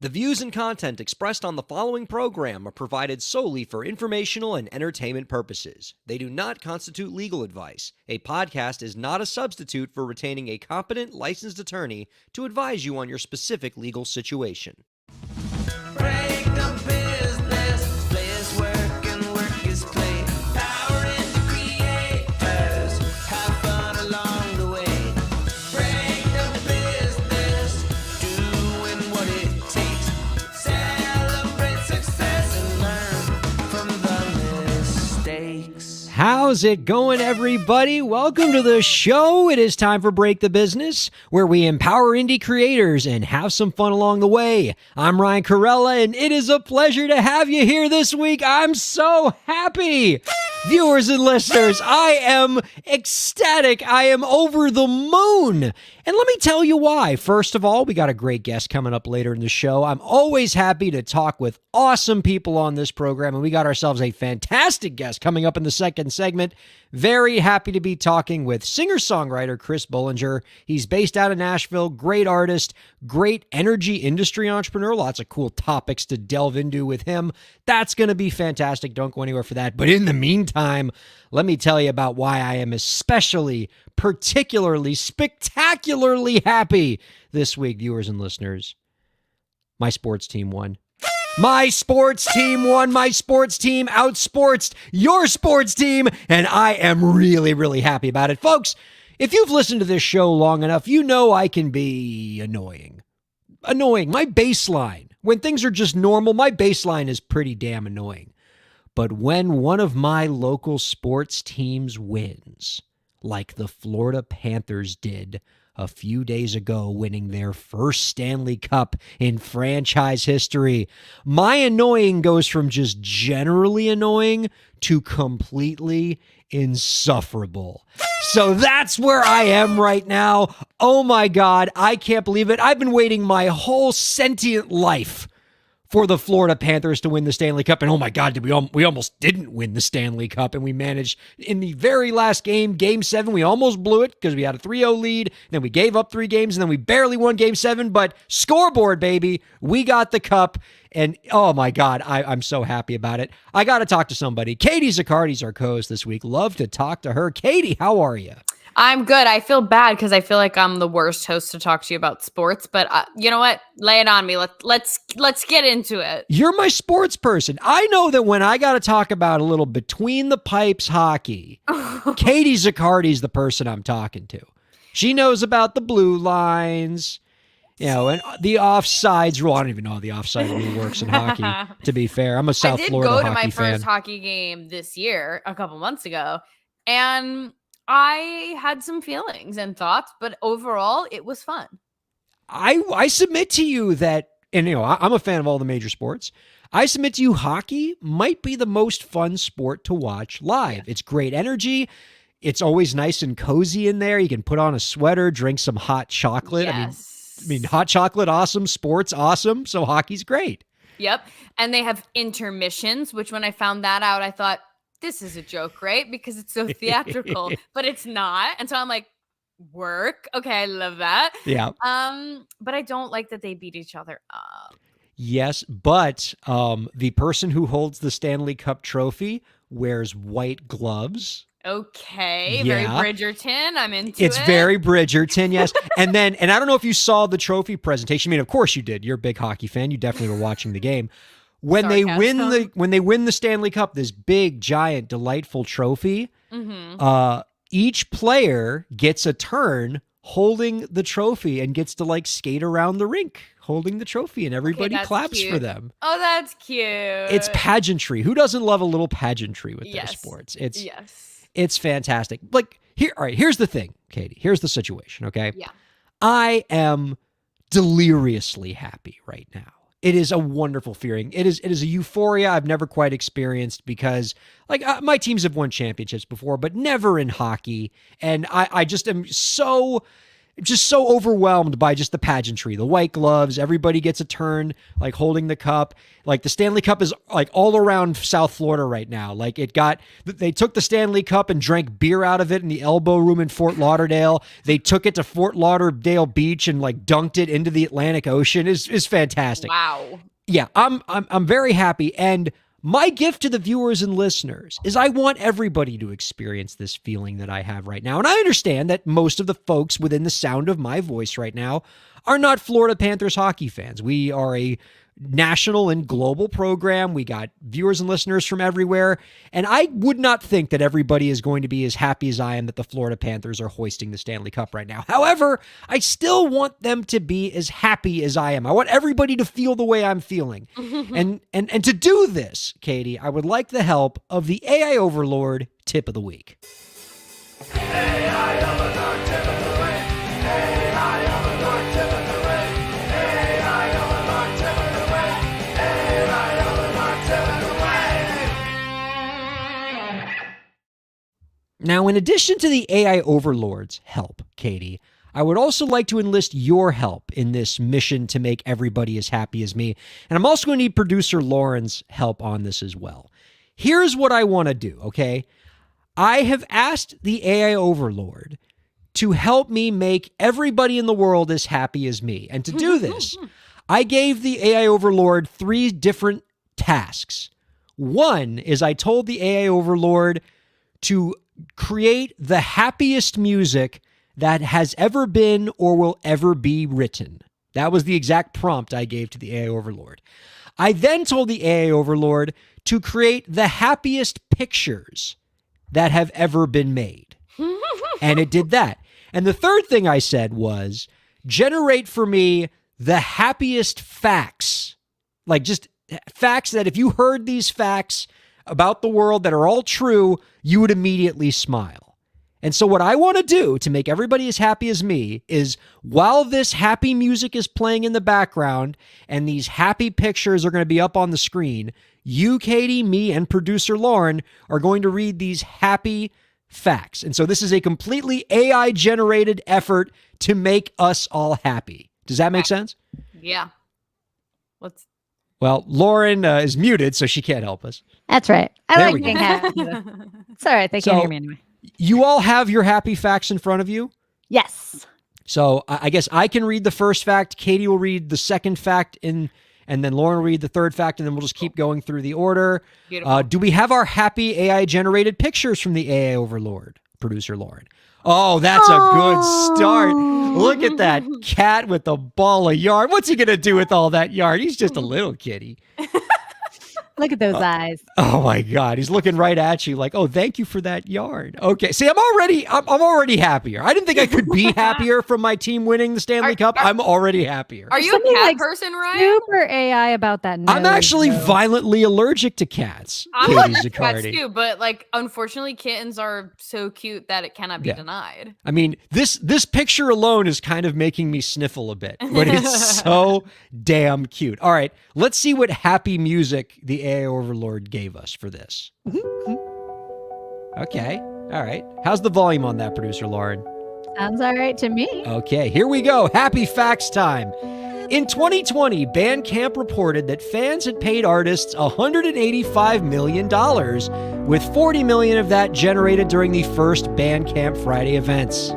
The views and content expressed on the following program are provided solely for informational and entertainment purposes. They do not constitute legal advice. A podcast is not a substitute for retaining a competent, licensed attorney to advise you on your specific legal situation. Break the business, play is work and work is play. Power into creators, have fun along the way. Break the business, doing what it takes. Celebrate success and learn from the mistakes. How's it going, everybody? Welcome to the show. It is time for Break the Business, where we empower indie creators and have some fun along the way. I'm Ryan Kairalla, and it is a pleasure to have you here this week. I'm so happy. Viewers and listeners, I am ecstatic. I am over the moon. And let me tell you why. First of all, we got a great guest coming up later in the show. I'm always happy to talk with awesome people on this program, and we got ourselves a fantastic guest coming up in the second segment. Very happy to be talking with singer-songwriter Chris Bollinger. He's based out of Nashville, great artist, great energy industry entrepreneur. Lots of cool topics to delve into with him. That's going to be fantastic. Don't go anywhere for that. But in the meantime, let me tell you about why I am especially, particularly, spectacularly happy this week, viewers and listeners. My sports team won. My sports team won. My sports team outsportsed your sports team, and I am really, really happy about it. Folks, if you've listened to this show long enough, you know I can be annoying. My baseline, when things are just normal, my baseline is pretty damn annoying. But when one of my local sports teams wins, like the Florida Panthers did a few days ago, winning their first Stanley Cup in franchise history, my annoying goes from just generally annoying to completely insufferable. So that's where I am right now. Oh my God, I can't believe it. I've been waiting my whole sentient life for the Florida Panthers to win the Stanley Cup. And oh my God, we almost didn't win the Stanley Cup. And we managed in the very last game, Game 7, we almost blew it because we had a 3-0 lead. Then we gave up 3 games, and then we barely won Game 7. But scoreboard, baby, we got the cup. And oh my God, I'm so happy about it. I got to talk to somebody. Katie Zaccardi's our co-host this week. Love to talk to her. Katie, how are you? I'm good. I feel bad because I feel like I'm the worst host to talk to you about sports, but you know what? Lay it on me. Let's get into it. You're my sports person. I know that when I got to talk about a little between the pipes hockey, Katie Zaccardi's the person I'm talking to. She knows about the blue lines, and the offsides rule. I don't even know how the offside rule works in hockey, to be fair. I'm a South Florida hockey fan. I did go to my first hockey game this year, a couple months ago, and I had some feelings and thoughts, but overall, it was fun. I submit to you that, and I'm a fan of all the major sports. I submit to you, hockey might be the most fun sport to watch live. Yeah. It's great energy. It's always nice and cozy in there. You can put on a sweater, drink some hot chocolate. Yes. I mean, hot chocolate, awesome. Sports, awesome. So hockey's great. Yep. And they have intermissions, which when I found that out, I thought, this is a joke, right? Because it's so theatrical, but it's not. And so I'm like, work. Okay, I love that. Yeah. But I don't like that they beat each other up. Yes, but the person who holds the Stanley Cup trophy wears white gloves. Okay, yeah. Very Bridgerton. I'm into it. It's very Bridgerton, yes. and I don't know if you saw the trophy presentation. I mean, of course you did. You're a big hockey fan. You definitely were watching the game. When they win the Stanley Cup, this big, giant, delightful trophy, each player gets a turn holding the trophy and gets to skate around the rink holding the trophy, and everybody claps for them. Oh, that's cute. It's pageantry. Who doesn't love a little pageantry with their sports? It's fantastic. Here's the thing, Katie. Here's the situation, okay? Yeah. I am deliriously happy right now. It is a wonderful feeling. It is a euphoria I've never quite experienced because, my teams have won championships before, but never in hockey. And I just am so just so overwhelmed by just the pageantry, the white gloves, everybody gets a turn, like holding the cup. Like the Stanley Cup is like all around South Florida right now. Like they took the Stanley Cup and drank beer out of it in the Elbow Room in Fort Lauderdale. They took it to Fort Lauderdale Beach and like dunked it into the Atlantic Ocean. Is fantastic. Wow. Yeah, I'm very happy. And my gift to the viewers and listeners is I want everybody to experience this feeling that I have right now. And I understand that most of the folks within the sound of my voice right now are not Florida Panthers hockey fans. We are a national and global program. We got viewers and listeners from everywhere. And I would not think that everybody is going to be as happy as I am that the Florida Panthers are hoisting the Stanley Cup right now. However, I still want them to be as happy as I am. I want everybody to feel the way I'm feeling. and to do this, Katie, I would like the help of the AI Overlord tip of the week. Now, in addition to the AI Overlord's help, Katie, I would also like to enlist your help in this mission to make everybody as happy as me. And I'm also going to need producer Lauren's help on this as well. Here's what I want to do, okay? I have asked the AI Overlord to help me make everybody in the world as happy as me. And to do this, I gave the AI Overlord 3 different tasks. One is I told the AI Overlord to create the happiest music that has ever been or will ever be written. That was the exact prompt I gave to the AI Overlord. I then told the AI Overlord to create the happiest pictures that have ever been made. And it did that. And the third thing I said was, generate for me the happiest facts. Like just facts that if you heard these facts about the world that are all true, you would immediately smile. And so what I want to do to make everybody as happy as me is while this happy music is playing in the background and these happy pictures are going to be up on the screen, you, Katie, me, and producer Lauren are going to read these happy facts. And so this is a completely AI-generated effort to make us all happy. Does that make sense? Yeah. Well, Lauren is muted, so she can't help us. That's right. I There like we go. being happy. It's all right. They can't hear me anyway. You all have your happy facts in front of you? Yes. So I guess I can read the first fact, Katie will read the second fact, and then Lauren will read the third fact, and then we'll just keep going through the order. Beautiful. Do we have our happy AI-generated pictures from the AI Overlord, producer Lauren? Oh, that's a good start. Look at that cat with a ball of yarn. What's he going to do with all that yarn? He's just a little kitty. Look at those eyes. Oh my God, he's looking right at you like, oh, thank you for that yarn. Okay, see, I'm already happier. I didn't think I could be happier from my team winning the Stanley Cup. I'm already happier. Are you a Something cat like person, Ryan? Super AI about that. I'm nose, actually though. violently allergic to cats. I'm Katie allergic to cats Zaccardi. too, but like unfortunately kittens are so cute that it cannot be Yeah. denied. I mean, this picture alone is kind of making me sniffle a bit, but it's so damn cute. All right, let's see what happy music the AI Overlord gave us for this. Okay, all right. How's the volume on that, producer Lauren? Sounds all right to me. Okay, here we go. Happy facts time. In 2020, Bandcamp reported that fans had paid artists $185 million, with $40 million of that generated during the first Bandcamp Friday events.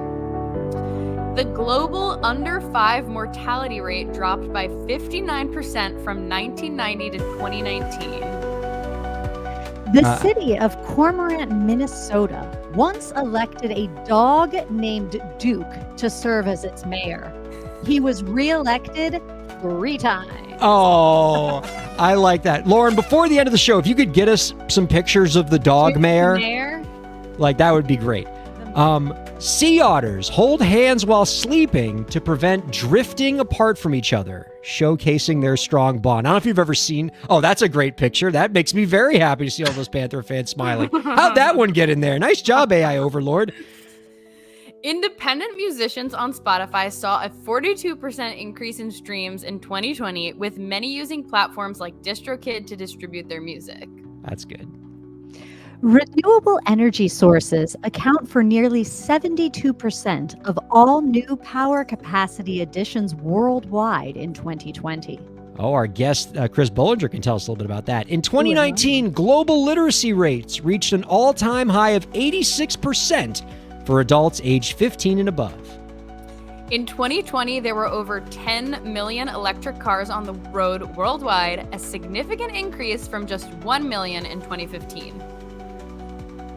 The global under 5 mortality rate dropped by 59% from 1990 to 2019. The city of Cormorant, Minnesota, once elected a dog named Duke to serve as its mayor. He was reelected 3 times. Oh, I like that. Lauren, before the end of the show, if you could get us some pictures of the dog Duke mayor, like that would be great. Sea otters hold hands while sleeping to prevent drifting apart from each other, showcasing their strong bond. I don't know if you've ever seen. Oh, that's a great picture. That makes me very happy to see all those Panther fans smiling. How'd that one get in there? Nice job, AI Overlord. Independent musicians on Spotify saw a 42% increase in streams in 2020, with many using platforms like DistroKid to distribute their music. That's good. Renewable energy sources account for nearly 72% of all new power capacity additions worldwide in 2020. Oh, our guest, Chris Bollinger, can tell us a little bit about that. In 2019, global literacy rates reached an all-time high of 86% for adults aged 15 and above. In 2020, there were over 10 million electric cars on the road worldwide, a significant increase from just 1 million in 2015.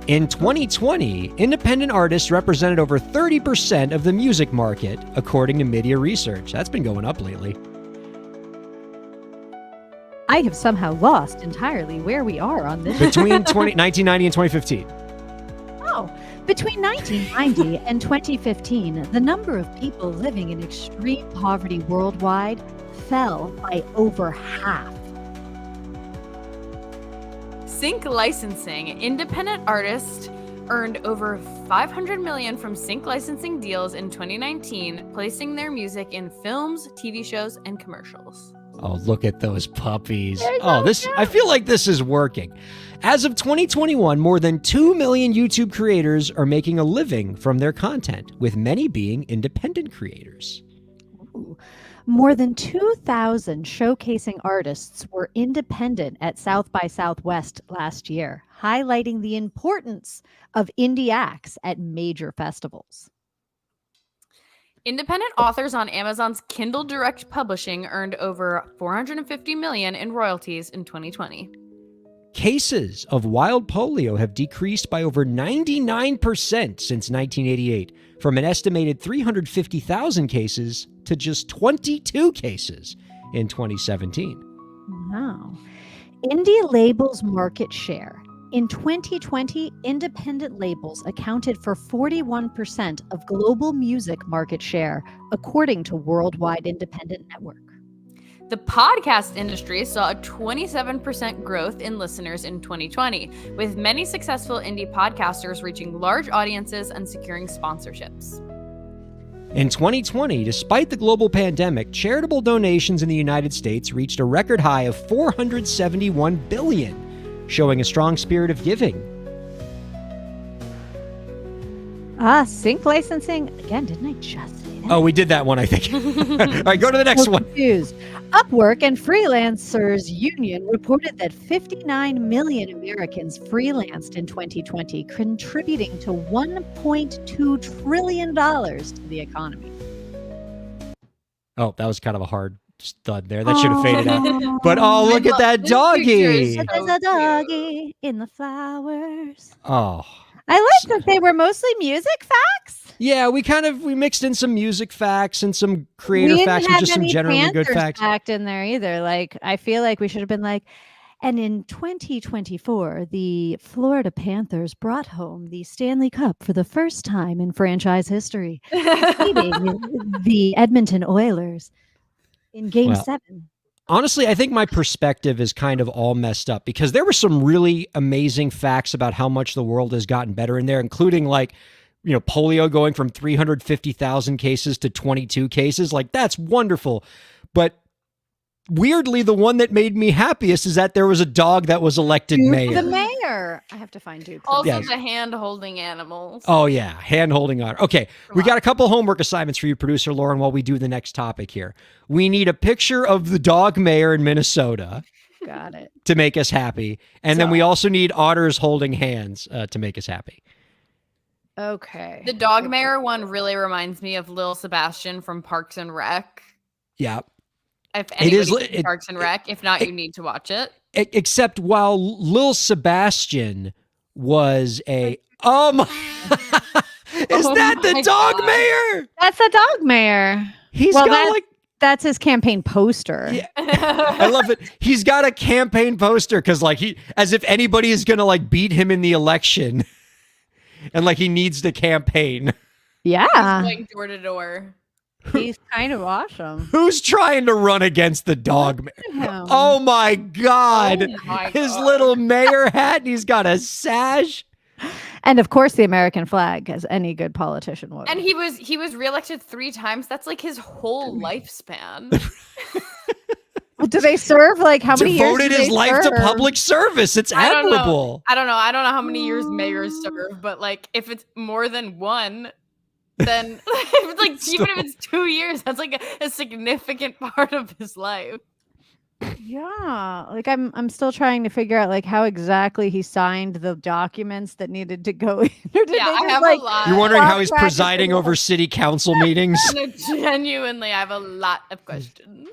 In 2020, independent artists represented over 30% of the music market, according to Media Research. That's been going up lately. I have somehow lost entirely where we are on this. Between 1990 and 2015. Oh, between 1990 and 2015, the number of people living in extreme poverty worldwide fell by over half. Sync licensing. Independent artists earned over $500 million from sync licensing deals in 2019, placing their music in films, TV shows, and commercials. Oh, look at those puppies. Oh, I feel like this is working. As of 2021, more than 2 million YouTube creators are making a living from their content, with many being independent creators. Ooh. More than 2,000 showcasing artists were independent at South by Southwest last year, highlighting the importance of indie acts at major festivals. Independent authors on Amazon's Kindle Direct Publishing earned over $450 million in royalties in 2020. Cases of wild polio have decreased by over 99% since 1988, from an estimated 350,000 cases to just 22 cases in 2017. Wow. Indie labels market share. In 2020, independent labels accounted for 41% of global music market share, according to Worldwide Independent Network. The podcast industry saw a 27% growth in listeners in 2020, with many successful indie podcasters reaching large audiences and securing sponsorships. In 2020, despite the global pandemic, charitable donations in the United States reached a record high of $471 billion, showing a strong spirit of giving. Sync licensing. Again, didn't I just say that? Oh, we did that one, I think. All right, go to the next one. Confused. Upwork and Freelancers Union reported that 59 million Americans freelanced in 2020, contributing to $1.2 trillion to the economy. Oh, that was kind of a hard stud there. That should have faded out. But look at that This doggy. picture is so There's a doggy in the flowers. Oh. I like that they were mostly music facts. Yeah, we mixed in some music facts and some creator facts and just some generally good facts. Fact in there either. Like, I feel like we should have been like, and in 2024, the Florida Panthers brought home the Stanley Cup for the first time in franchise history, defeating the Edmonton Oilers in Game 7. Honestly, I think my perspective is kind of all messed up because there were some really amazing facts about how much the world has gotten better in there, including polio going from 350,000 cases to 22 cases. Like, that's wonderful. But weirdly, the one that made me happiest is that there was a dog that was elected mayor. The mayor. I have to find Duke. Also, Yes. the hand-holding animals. Oh, yeah. Hand-holding on. Okay. We got a couple homework assignments for you, producer Lauren, while we do the next topic here. We need a picture of the dog mayor in Minnesota Got it. to make us happy. And then we also need otters holding hands to make us happy. Okay. The dog mayor one really reminds me of Lil Sebastian from Parks and Rec. Yeah. If It is anybody's seen Parks and Rec, if not, you need to watch it. Except while Lil Sebastian was oh my, is that the my dog God. mayor? That's the dog mayor. He's Well, got That's his campaign poster. Yeah. I love it. He's got a campaign poster because as if anybody is gonna beat him in the election, and he needs to campaign. Yeah. Going door to door. He's kind of awesome. Who's trying to run against the dog mayor? Him. Oh my God! Oh my His God. little mayor hat, and he's got a sash. And of course, the American flag, as any good politician would. And he was reelected 3 times. That's like his whole lifespan. Do they serve like how many years? Devoted do his they life to serve? public service. It's I don't know. admirable. I don't know how many years mayors serve, but like if it's more than one, then if it's like even if it's 2 years, that's like a significant part of his life. Yeah, like I'm still trying to figure out like how exactly he signed the documents that needed to go in. Or did Yeah, they I just, have like, a lot. You're wondering how he's Contract presiding over city council meetings? No, genuinely, I have a lot of questions.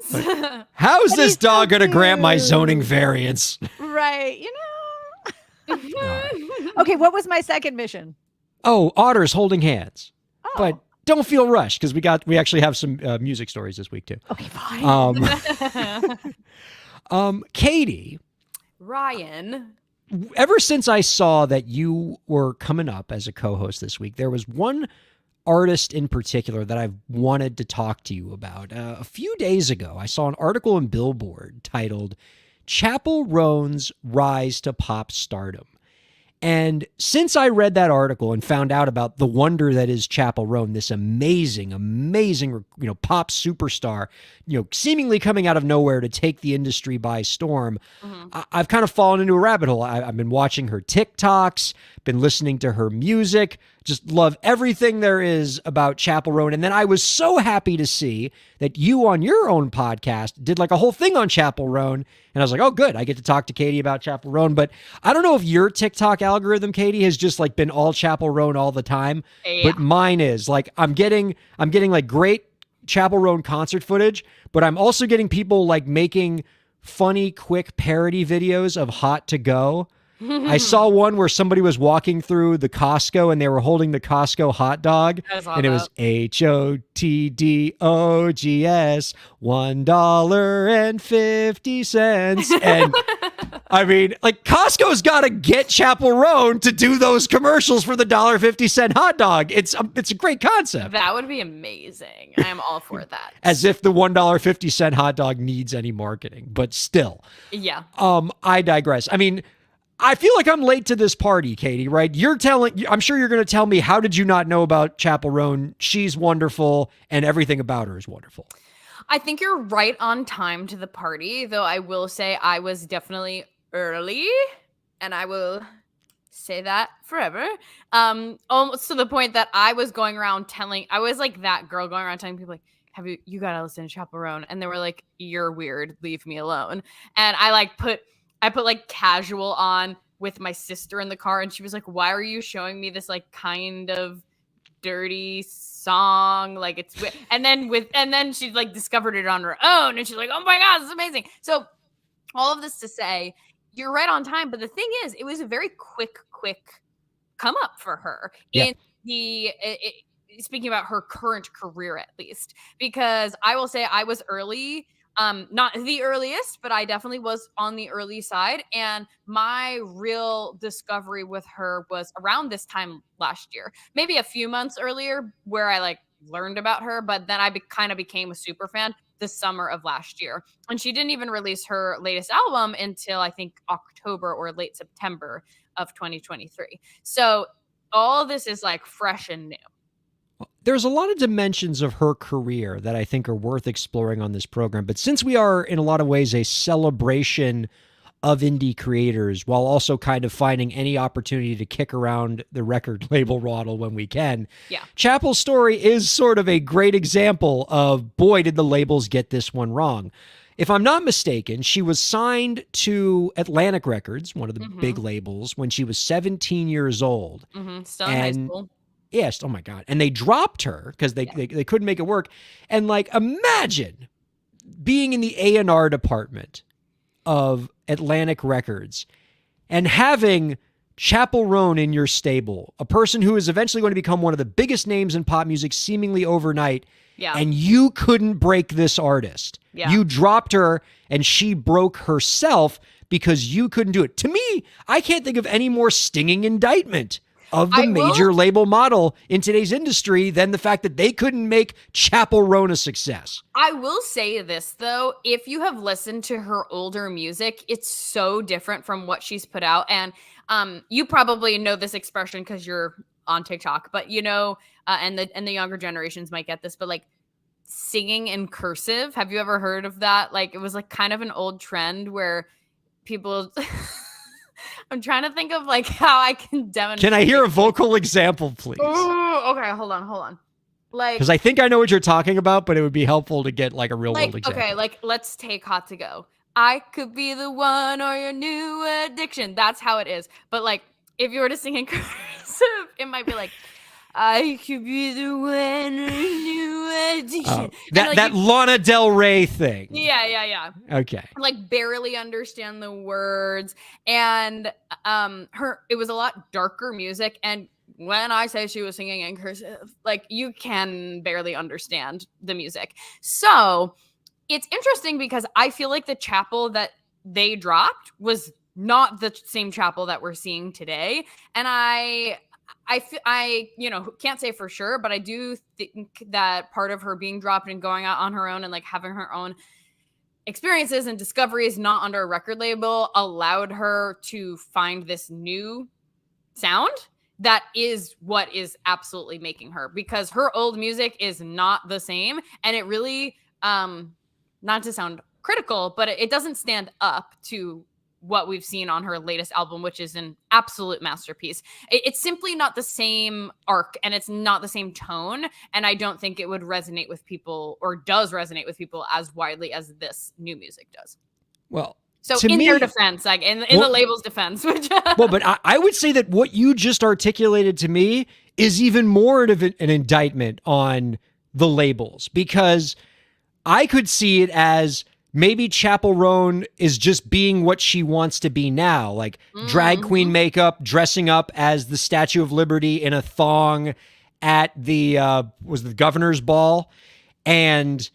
How is But this he's so dog going to grant my cute. zoning variance? right? Okay, what was my second mission? Oh, otters holding hands. Oh, But don't feel rushed because we actually have some music stories this week too. okay, fine. Katie, Ryan. ever since I saw that you were coming up as a co-host this week, there was one artist in particular that I've wanted to talk to you about. A few days ago, I saw an article in Billboard titled "Chappell Roan's Rise to Pop Stardom." And since I read that article and found out about the wonder that is Chappell Roan, this amazing, pop superstar, seemingly coming out of nowhere to take the industry by storm, I've kind of fallen into a rabbit hole. I've been watching her TikToks, been listening to her music, just love everything there is about Chappell Roan. And then I was so happy to see that you on your own podcast did like a whole thing on Chappell Roan. And I was like, oh, good. I get to talk to Katie about Chappell Roan. But I don't know if your TikTok algorithm, Katie, has just like been all Chappell Roan all the time. Yeah. But mine is like I'm getting like great Chappell Roan concert footage, but I'm also getting people like making funny, quick parody videos of Hot to Go. I saw one where somebody was walking through the Costco and they were holding the Costco hot dog, I saw and it was HOTDOGS, $1.50. And I mean, like Costco's got to get Chappell Roan to do those commercials for the $1.50 hot dog. It's a great concept. That would be amazing. I am all for that. As if the $1.50 hot dog needs any marketing, but still. Yeah. I digress. I mean, I feel like I'm late to this party, Katie, right? I'm sure you're going to tell me, how did you not know about Chappell Roan? She's wonderful and everything about her is wonderful. I think you're right on time to the party, though I will say I was definitely early, and I will say that forever. Almost to the point that I was going around I was like that girl going around telling people like, you gotta listen to Chappell Roan, and they were like, you're weird, leave me alone. And I put like casual on with my sister in the car, and she was like, why are you showing me this like kind of dirty song? Like it's weird. And then she like discovered it on her own, and she's like, oh my God, this is amazing. So all of this to say, you're right on time. But the thing is, it was a very quick come up for her in speaking about her current career, at least, because I will say I was early. Not the earliest, but I definitely was on the early side. And my real discovery with her was around this time last year, maybe a few months earlier, where I like learned about her. But then I kind of became a super fan this summer of last year. And she didn't even release her latest album until I think October or late September of 2023. So all this is like fresh and new. There's a lot of dimensions of her career that I think are worth exploring on this program. But since we are in a lot of ways a celebration of indie creators, while also kind of finding any opportunity to kick around the record label Waddle when we can, Chappell's story is sort of a great example of, boy, did the labels get this one wrong. If I'm not mistaken, she was signed to Atlantic Records, one of the big labels, when she was 17 years old. Still in high school. Yes. Oh my God. And they dropped her because they couldn't make it work. And like, imagine being in the A&R department of Atlantic Records and having Chappell Roan in your stable, a person who is eventually going to become one of the biggest names in pop music seemingly overnight. Yeah. And you couldn't break this artist. Yeah. You dropped her and she broke herself because you couldn't do it. To me, I can't think of any more stinging indictment of the major label model in today's industry than the fact that they couldn't make Chappell Roan a success. I will say this, though. If you have listened to her older music, it's so different from what she's put out. And you probably know this expression because you're on TikTok, but and the younger generations might get this, but like singing in cursive. Have you ever heard of that? Like, it was like kind of an old trend where people I'm trying to think of like how I can demonstrate. Can I hear a vocal example, please? Ooh, okay, hold on. Like, Because I think I know what you're talking about, but it would be helpful to get like a real world example. okay, like let's take Hot to Go. I could be the one or your new addiction. That's how it is. But like, if you were to sing in cursive, it might be like, I could be the one or your new addiction. That Lana Del Rey thing. Yeah. Okay. Like barely understand the words, and it was a lot darker music, and when I say she was singing in cursive, like you can barely understand the music. So it's interesting because I feel like the chapel that they dropped was not the same chapel that we're seeing today, and I can't say for sure, but I do think that part of her being dropped and going out on her own and like having her own experiences and discoveries not under a record label allowed her to find this new sound that is what is absolutely making her, because her old music is not the same, and it really not to sound critical, but it doesn't stand up to what we've seen on her latest album, which is an absolute masterpiece. It's simply not the same arc, and it's not the same tone, and I don't think it would resonate with people, or does resonate with people as widely as this new music does. Well, so to in me, their defense, like in the label's defense, which well, but I would say that what you just articulated to me is even more of an indictment on the labels, because I could see it as maybe Chappell Roan is just being what she wants to be now, like drag queen makeup, dressing up as the Statue of Liberty in a thong at the was the governor's ball, and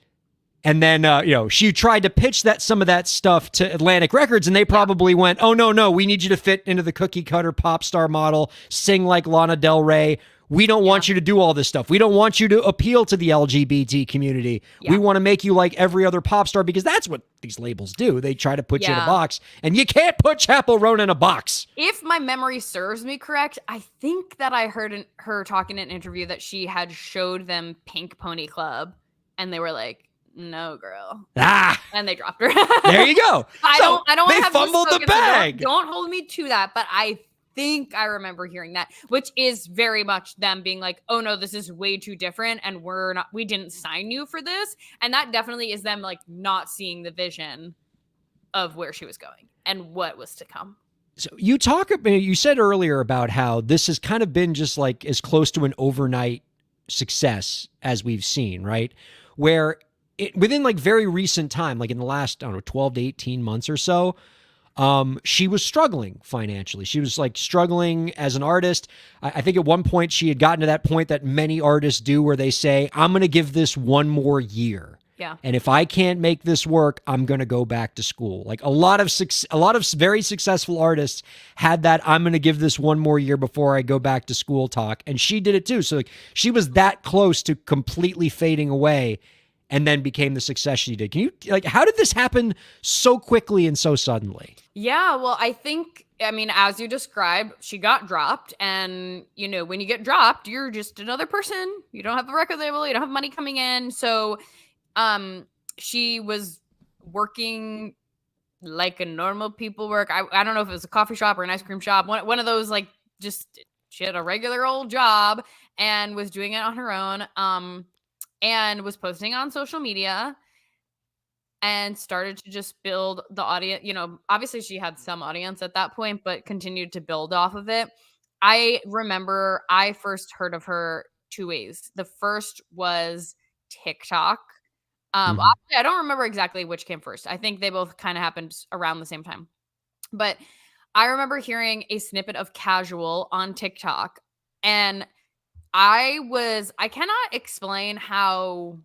then she tried to pitch some of that stuff to Atlantic Records, and they probably went, "Oh no, we need you to fit into the cookie cutter pop star model, sing like Lana Del Rey. We don't want you to do all this stuff. We don't want you to appeal to the LGBT community. We want to make you like every other pop star," because that's what these labels do. They try to put you in a box, and you can't put Chappell Roan in a box. If my memory serves me correct, I think that I heard her talking in an interview that she had showed them Pink Pony Club, and they were like, "No, girl," and they dropped her. There you go. I don't want to have fumbled the bag. Don't hold me to that, but I think I remember hearing that, which is very much them being like, "Oh no, this is way too different, and we didn't sign you for this," and that definitely is them like not seeing the vision of where she was going and what was to come. So you said earlier about how this has kind of been just like as close to an overnight success as we've seen, right? Where within like very recent time, like in the last, 12 to 18 months or so, she was struggling financially. She was like struggling as an artist. I think at one point she had gotten to that point that many artists do where they say, "I'm going to give this one more year. Yeah. And if I can't make this work, I'm going to go back to school." Like a lot of very successful artists had that "I'm going to give this one more year before I go back to school" talk. And she did it too. So like, she was that close to completely fading away, and then became the success she did. How did this happen so quickly and so suddenly? Yeah, well, I mean, as you described, she got dropped, and when you get dropped, you're just another person. You don't have a record label, you don't have money coming in. So she was working like a normal people work. I don't know if it was a coffee shop or an ice cream shop, one of those, like, just she had a regular old job and was doing it on her own. And was posting on social media and started to just build the audience. Obviously she had some audience at that point, but continued to build off of it. I remember I first heard of her two ways. The first was TikTok. Obviously, I don't remember exactly which came first. I think they both kind of happened around the same time. But I remember hearing a snippet of Casual on TikTok, and I cannot explain how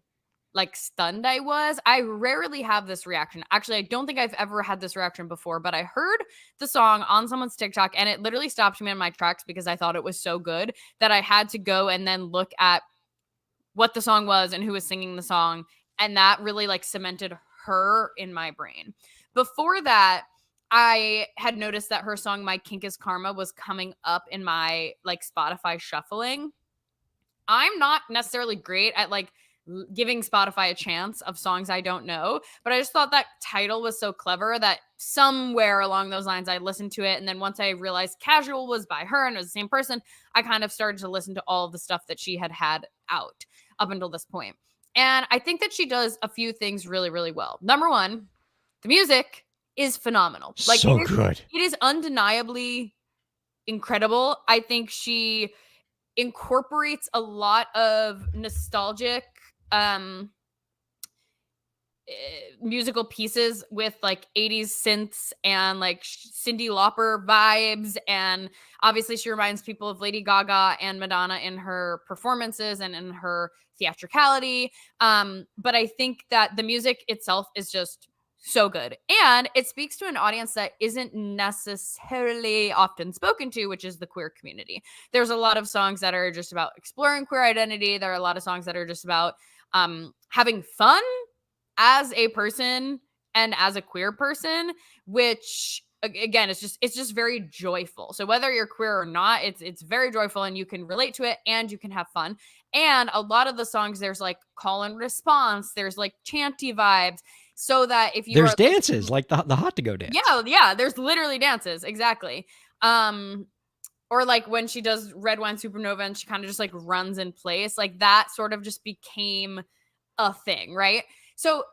like stunned I was. I rarely have this reaction. Actually, I don't think I've ever had this reaction before, but I heard the song on someone's TikTok and it literally stopped me in my tracks because I thought it was so good that I had to go and then look at what the song was and who was singing the song. And that really like cemented her in my brain. Before that, I had noticed that her song My Kink is Karma was coming up in my like Spotify shuffling. I'm not necessarily great at like giving Spotify a chance of songs I don't know. But I just thought that title was so clever that somewhere along those lines, I listened to it. And then once I realized Casual was by her and it was the same person, I kind of started to listen to all of the stuff that she had out up until this point. And I think that she does a few things really, really well. Number one, the music is phenomenal. Like, so good. It is undeniably incredible. I think she incorporates a lot of nostalgic musical pieces with like 80s synths and like Cyndi Lauper vibes, and obviously she reminds people of Lady Gaga and Madonna in her performances and in her theatricality, but I think that the music itself is just so good, and it speaks to an audience that isn't necessarily often spoken to, which is the queer community. There's a lot of songs that are just about exploring queer identity. There are a lot of songs that are just about having fun as a person and as a queer person, which again, it's just very joyful. So whether you're queer or not, it's very joyful, and you can relate to it and you can have fun. And a lot of the songs, there's like call and response, there's like chanty vibes, so that if you there's dances like the hot to go dance. Yeah, there's literally dances, exactly. Or like when she does Red Wine Supernova and she kind of just like runs in place, like that sort of just became a thing, right? So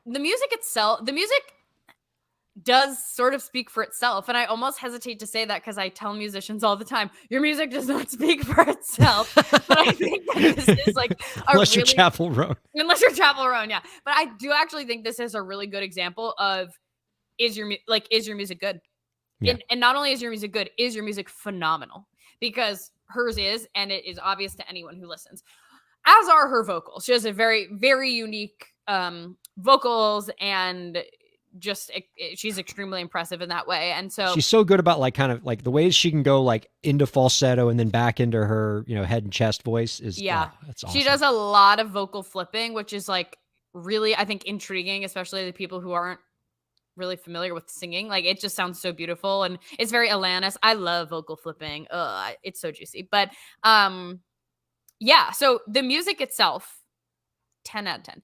the music does sort of speak for itself. And I almost hesitate to say that because I tell musicians all the time, your music does not speak for itself. But I think that this is like unless you're Chapel Roan. Unless you're Chapel Roan, yeah. But I do actually think this is a really good example of is your music good? Yeah. And not only is your music good, is your music phenomenal? Because hers is, and it is obvious to anyone who listens. As are her vocals. She has a very, very unique vocals, and just she's extremely impressive in that way. And so she's so good about like kind of like the ways she can go like into falsetto and then back into her, head and chest voice is that's awesome. She does a lot of vocal flipping, which is like really, I think, intriguing, especially the people who aren't really familiar with singing. Like, it just sounds so beautiful, and it's very Alanis. I love vocal flipping. It's so juicy. But yeah, so the music itself, 10 out of 10.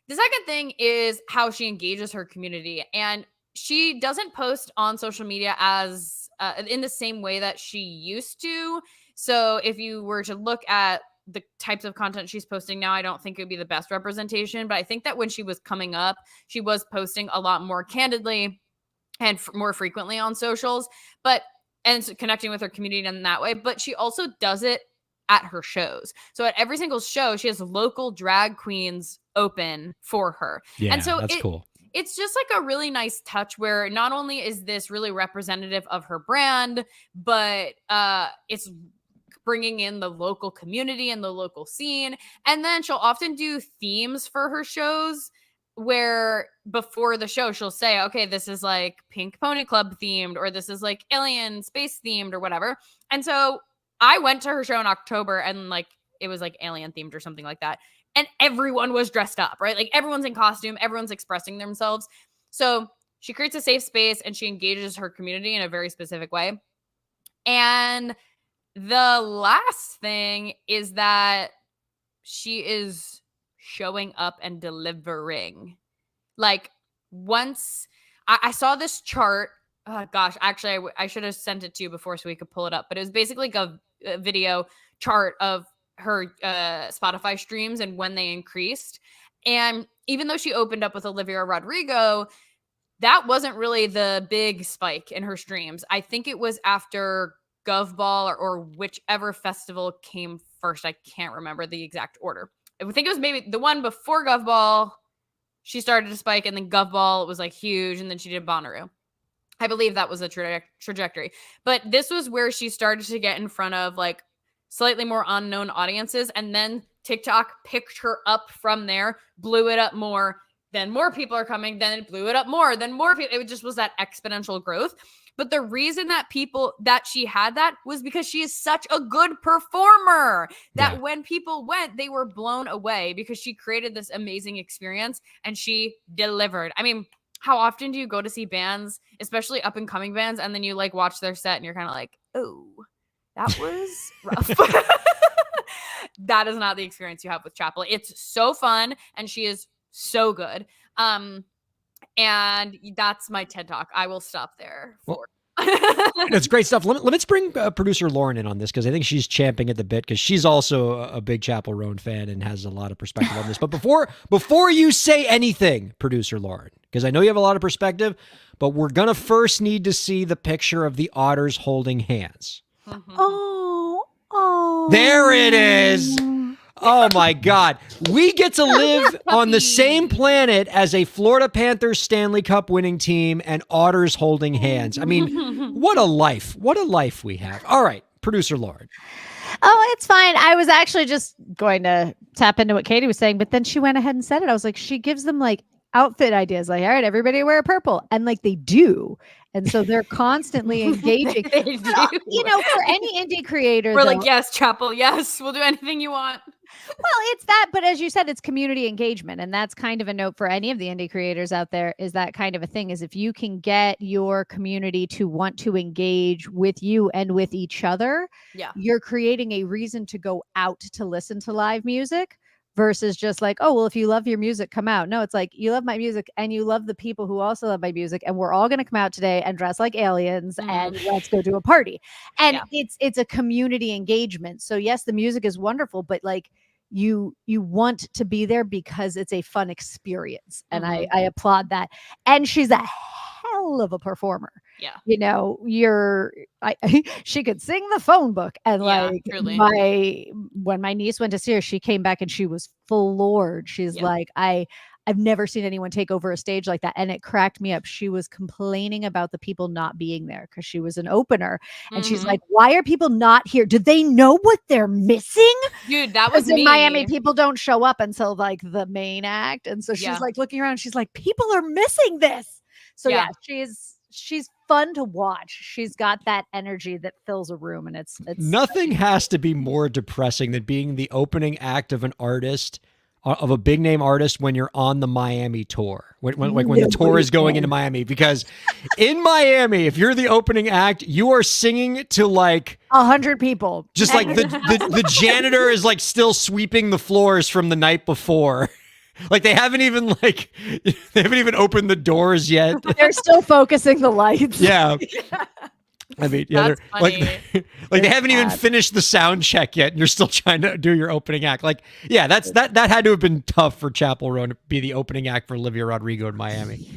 The second thing is how she engages her community, and she doesn't post on social media as in the same way that she used to. So if you were to look at the types of content she's posting now, I don't think it would be the best representation, but I think that when she was coming up, she was posting a lot more candidly and more frequently on socials, and connecting with her community in that way. But she also does it at her shows. So at every single show, she has local drag queens open for her. Yeah, and so that's cool. It's just like a really nice touch where not only is this really representative of her brand, but it's bringing in the local community and the local scene. And then she'll often do themes for her shows where before the show she'll say, okay, this is like Pink Pony Club themed, or this is like Alien Space themed, or whatever. And so I went to her show in October, and like it was like Alien themed or something like that. And everyone was dressed up, right? Like everyone's in costume, everyone's expressing themselves. So she creates a safe space and she engages her community in a very specific way. And the last thing is that she is showing up and delivering. Like, once I saw this chart, oh gosh, actually I should have sent it to you before so we could pull it up, but it was basically like a video chart of her Spotify streams and when they increased. And even though she opened up with Olivia Rodrigo, that wasn't really the big spike in her streams. I think it was after Gov Ball or whichever festival came first. I can't remember the exact order. I think it was maybe the one before Gov Ball. She started to spike, and then Gov Ball was like huge, and then she did Bonnaroo. I believe that was a trajectory. But this was where she started to get in front of like slightly more unknown audiences, and then TikTok picked her up from there, blew it up more. Then more people are coming, then it blew it up more, then more people. It just was that exponential growth. But the reason that she had that was because she is such a good performer that when people went, they were blown away because she created this amazing experience and she delivered. I mean, how often do you go to see bands, especially up and coming bands, and then you like watch their set and you're kind of like, oh, that was rough. that is not the experience you have with Chapel. It's so fun, and she is so good. And that's my TED Talk. I will stop there. That's great stuff. Let's bring producer Lauren in on this, because I think she's champing at the bit, because she's also a big Chapel Roan fan and has a lot of perspective on this. But before you say anything, producer Lauren, because I know you have a lot of perspective, but we're going to first need to see the picture of the otters holding hands. Oh. There it is. Oh my God. We get to live on the same planet as a Florida Panthers Stanley Cup winning team and otters holding hands. I mean, what a life. What a life we have. All right, producer Lauren. Oh, it's fine. I was actually just going to tap into what Katie was saying, but then she went ahead and said it. I was like, she gives them like outfit ideas, like, all right, everybody wear purple. And like they do. And so they're constantly engaging. They do. For any indie creator, We're like, yes, Chapel, yes, we'll do anything you want. Well, it's that, but as you said, it's community engagement. And that's kind of a note for any of the indie creators out there, is that kind of a thing, is if you can get your community to want to engage with you and with each other, you're creating a reason to go out to listen to live music. Versus just like, oh, well, if you love your music, come out. No, it's like, you love my music and you love the people who also love my music. And we're all going to come out today and dress like aliens and let's go do a party. And it's a community engagement. So yes, the music is wonderful, but like you want to be there because it's a fun experience. And I applaud that. And she's a hell of a performer. Yeah. She could sing the phone book, and when my niece went to see her, she came back and she was floored. She's like, I've never seen anyone take over a stage like that. And it cracked me up. She was complaining about the people not being there because she was an opener. And she's like, why are people not here? Do they know what they're missing? Dude, that was in Miami. People don't show up until like the main act. And so she's like looking around. She's like, people are missing this. So she's fun to watch. She's got that energy that fills a room, and it's nothing has to be more depressing than being the opening act of an artist, of a big name artist, when you're on the Miami tour, when the tour is going into Miami. Because in Miami, if you're the opening act, you are singing to like 100 people. Just like the janitor is like still sweeping the floors from the night before. Like they haven't even opened the doors yet. They're still focusing the lights. Yeah. I mean, yeah, they haven't even finished the sound check yet, and you're still trying to do your opening act. Like, yeah, that had to have been tough for Chapel Roan to be the opening act for Olivia Rodrigo in Miami.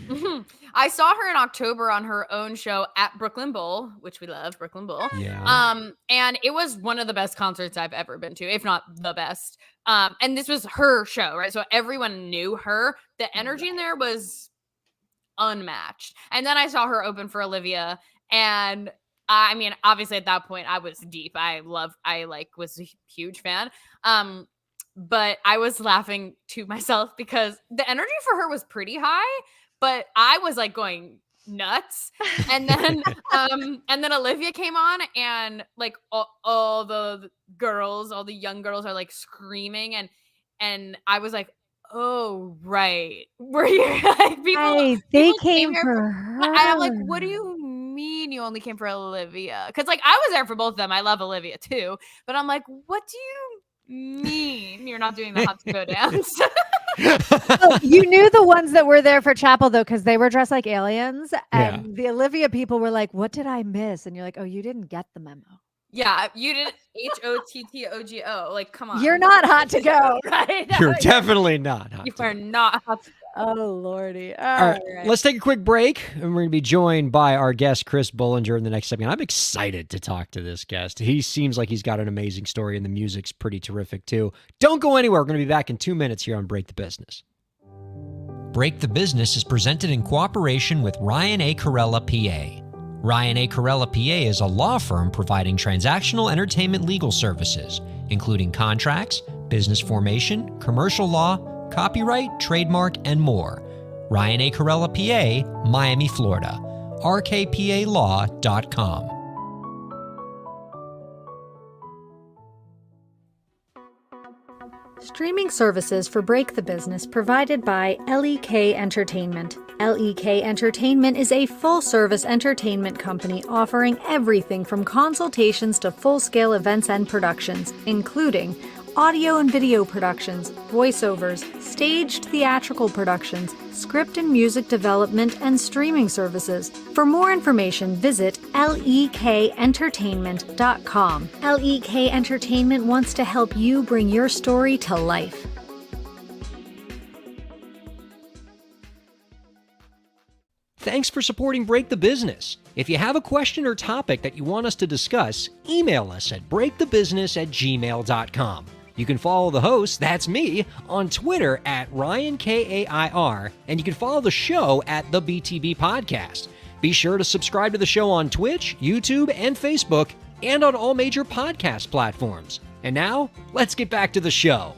I saw her in October on her own show at Brooklyn Bowl, which we love, Brooklyn Bowl. Yeah. And it was one of the best concerts I've ever been to, if not the best. And this was her show, right? So everyone knew her. The energy in there was unmatched. And then I saw her open for Olivia, and I mean, obviously at that point I was deep. I was a huge fan. But I was laughing to myself because the energy for her was pretty high, but I was like going nuts. And then Olivia came on, and like all the girls, all the young girls are like screaming, and I was like, oh right, were you like they came for her? I'm like, what do you mean you only came for Olivia? Because like I was there for both of them. I love Olivia too, but I'm like, what do you mean you're not doing the hot to go dance? Oh, you knew the ones that were there for Chapel though, because they were dressed like aliens, and the Olivia people were like, what did I miss? And you're like, oh, you didn't get the memo. Yeah, you did HOTTOGO. Like, come on. You're not hot to go, right? You're definitely not hot. You are not hot to go. Oh, Lordy. All right. Let's take a quick break, and we're going to be joined by our guest, Chris Bullinger, in the next segment. I'm excited to talk to this guest. He seems like he's got an amazing story, and the music's pretty terrific, too. Don't go anywhere. We're going to be back in 2 minutes here on Break the Business. Break the Business is presented in cooperation with Ryan A. Kairalla, PA. Ryan A. Kairalla, PA is a law firm providing transactional entertainment legal services, including contracts, business formation, commercial law, copyright, trademark, and more. Ryan A. Kairalla, PA, Miami, Florida. rkpalaw.com. Streaming services for Break the Business provided by LEK Entertainment. LEK Entertainment is a full-service entertainment company offering everything from consultations to full-scale events and productions, including audio and video productions, voiceovers, staged theatrical productions, script and music development, and streaming services. For more information, visit lekentertainment.com. LEK Entertainment wants to help you bring your story to life. Thanks for supporting Break the Business. If you have a question or topic that you want us to discuss, email us at breakthebusiness@gmail.com. You can follow the host, that's me, on Twitter at Ryan Kair, and you can follow the show at the BTB Podcast. Be sure to subscribe to the show on Twitch, YouTube, and Facebook, and on all major podcast platforms. And now, let's get back to the show.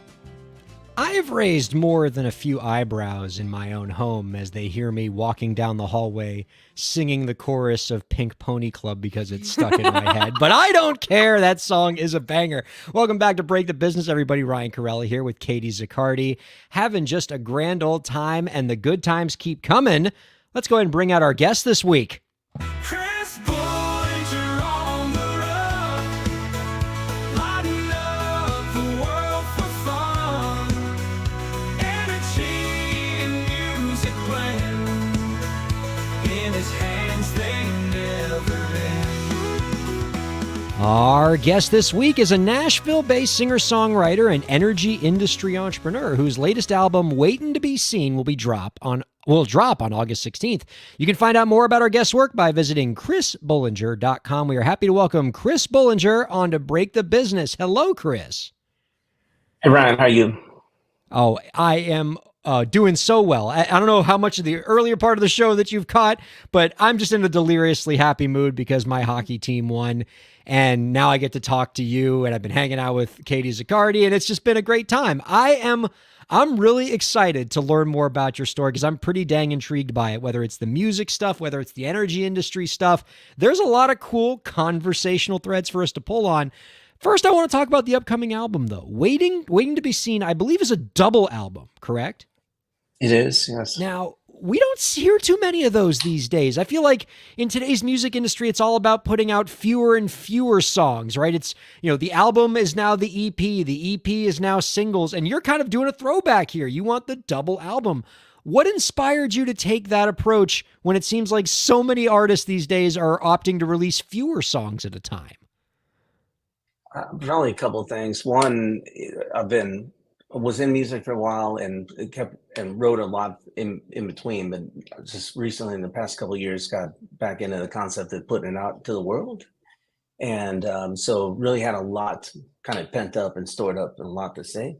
I have raised more than a few eyebrows in my own home as they hear me walking down the hallway singing the chorus of Pink Pony Club because it's stuck in my head. But I don't care. That song is a banger. Welcome back to Break the Business, everybody. Ryan Kairalla here with Katie Zaccardi. Having just a grand old time, and the good times keep coming. Let's go ahead and bring out our guest this week. Chris Bollinger on the road, lighting up the world for fun. Energy and music playing in his hands, they never end. Our guest this week is a Nashville-based singer-songwriter and energy industry entrepreneur whose latest album, Waitin' to Be Seen, will drop on August 16th. You can find out more about our guest's work by visiting chrisbollinger.com. We are happy to welcome Chris Bollinger on to Break the Business. Hello, Chris. Hey, Ryan, how are you? Oh, I am doing so well. I don't know how much of the earlier part of the show that you've caught, but I'm just in a deliriously happy mood because my hockey team won. And now I get to talk to you, and I've been hanging out with Katie Zaccardi, and it's just been a great time. I'm really excited to learn more about your story because I'm pretty dang intrigued by it, whether it's the music stuff, whether it's the energy industry stuff. There's a lot of cool conversational threads for us to pull on. First, I want to talk about the upcoming album, though. Waiting to Be Seen, I believe, is a double album, correct? It is, yes. Now, we don't hear too many of those these days. I feel like in today's music industry, it's all about putting out fewer and fewer songs, right? It's, the album is now the EP is now singles, and you're kind of doing a throwback here. You want the double album. What inspired you to take that approach when it seems like so many artists these days are opting to release fewer songs at a time? Probably a couple of things. One, was in music for a while and wrote a lot in between, but just recently in the past couple of years got back into the concept of putting it out to the world. And so really had a lot kind of pent up and stored up and a lot to say.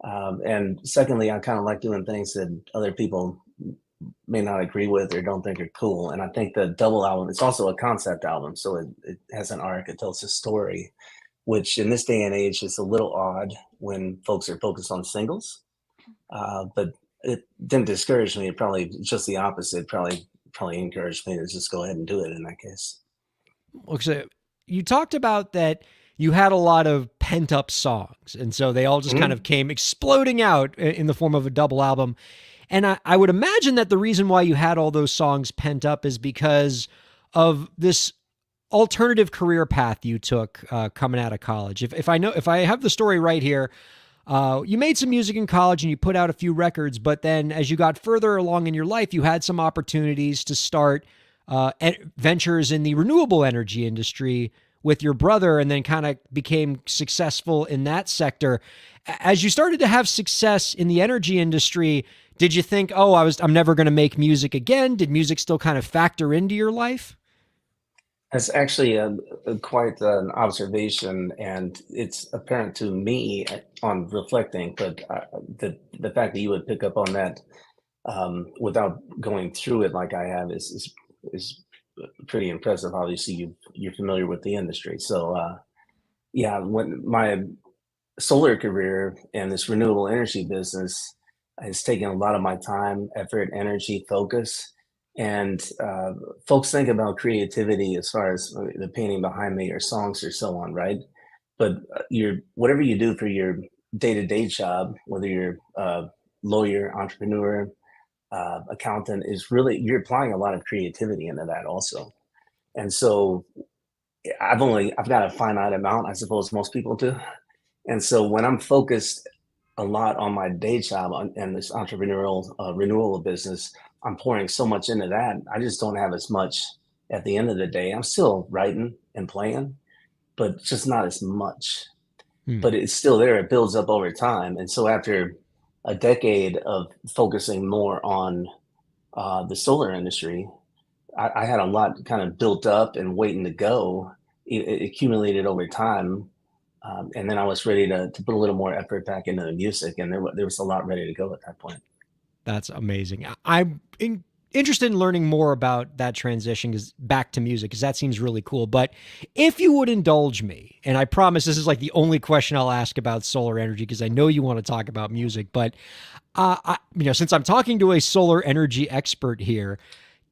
And secondly, I kind of like doing things that other people may not agree with or don't think are cool. And I think the double album, it's also a concept album. So it has an arc, it tells a story, which in this day and age is a little odd when folks are focused on singles. But it didn't discourage me. It probably just the opposite, probably encouraged me to just go ahead and do it in that case. So you talked about that you had a lot of pent up songs, and so they all just kind of came exploding out in the form of a double album. And I would imagine that the reason why you had all those songs pent up is because of this alternative career path you took coming out of college. If I have the story right here, you made some music in college and you put out a few records, but then as you got further along in your life, you had some opportunities to start ventures in the renewable energy industry with your brother, and then kind of became successful in that sector. As you started to have success in the energy industry, did you think, I'm never going to make music again? Did music still kind of factor into your life? That's actually quite an observation, and it's apparent to me on reflecting. But the fact that you would pick up on that without going through it like I have is pretty impressive. Obviously, you're familiar with the industry, so when my solar career and this renewable energy business has taken a lot of my time, effort, energy, focus. And folks think about creativity as far as the painting behind me or songs or so on, right? But whatever you do for your day-to-day job, whether you're a lawyer, entrepreneur, accountant, is really, you're applying a lot of creativity into that also. And so I've got a finite amount, I suppose most people do. And so when I'm focused a lot on my day job and this entrepreneurial renewal of business, I'm pouring so much into that. I just don't have as much at the end of the day. I'm still writing and playing, but just not as much. Hmm. But it's still there. It builds up over time. And so after a decade of focusing more on the solar industry, I had a lot kind of built up and waiting to go. It accumulated over time. And then I was ready to put a little more effort back into the music, and there was a lot ready to go at that point. That's amazing. I'm interested in learning more about that transition back to music, because that seems really cool. But if you would indulge me, and I promise this is like the only question I'll ask about solar energy, because I know you want to talk about music, but since I'm talking to a solar energy expert here,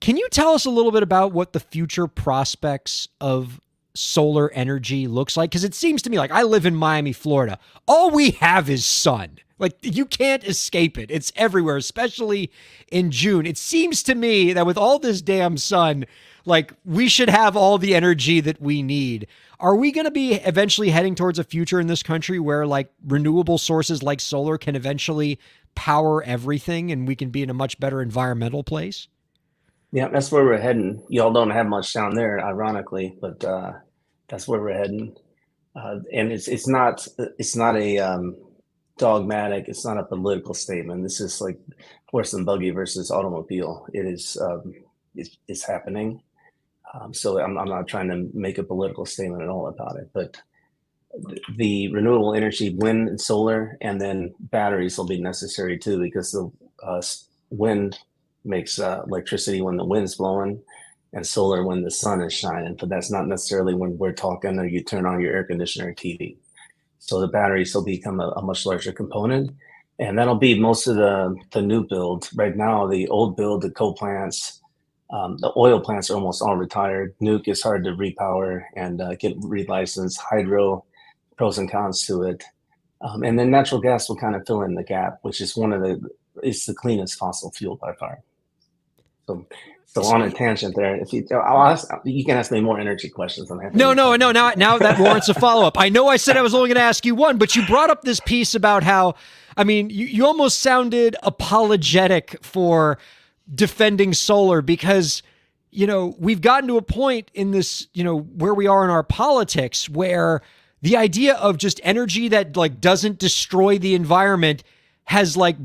can you tell us a little bit about what the future prospects of solar energy looks like? Because it seems to me like I live in Miami, Florida. All we have is sun. Like, you can't escape it. It's everywhere, especially in June. It seems to me that with all this damn sun, like, we should have all the energy that we need. Are we going to be eventually heading towards a future in this country where like renewable sources like solar can eventually power everything and we can be in a much better environmental place? Yeah, that's where we're heading. Y'all don't have much down there, ironically, but that's where we're heading. And it's not a dogmatic. It's not a political statement. This is like horse and buggy versus automobile. It's happening. So I'm not trying to make a political statement at all about it, but the renewable energy, wind and solar, and then batteries will be necessary too, because the wind makes electricity when the wind's blowing, and solar when the sun is shining. But that's not necessarily when we're talking or you turn on your air conditioner or TV. So the batteries will become a much larger component, and that'll be most of the new build. Right now, the old build, the coal plants, the oil plants are almost all retired. Nuke is hard to repower and get relicensed. Hydro, pros and cons to it. And then natural gas will kind of fill in the gap, which is it's the cleanest fossil fuel by far. So on a tangent there, you can ask me more energy questions. No. Now that warrants a follow up. I know I said I was only going to ask you one, but you brought up this piece about how, I mean, you almost sounded apologetic for defending solar because, we've gotten to a point in this, where we are in our politics where the idea of just energy that like doesn't destroy the environment has like,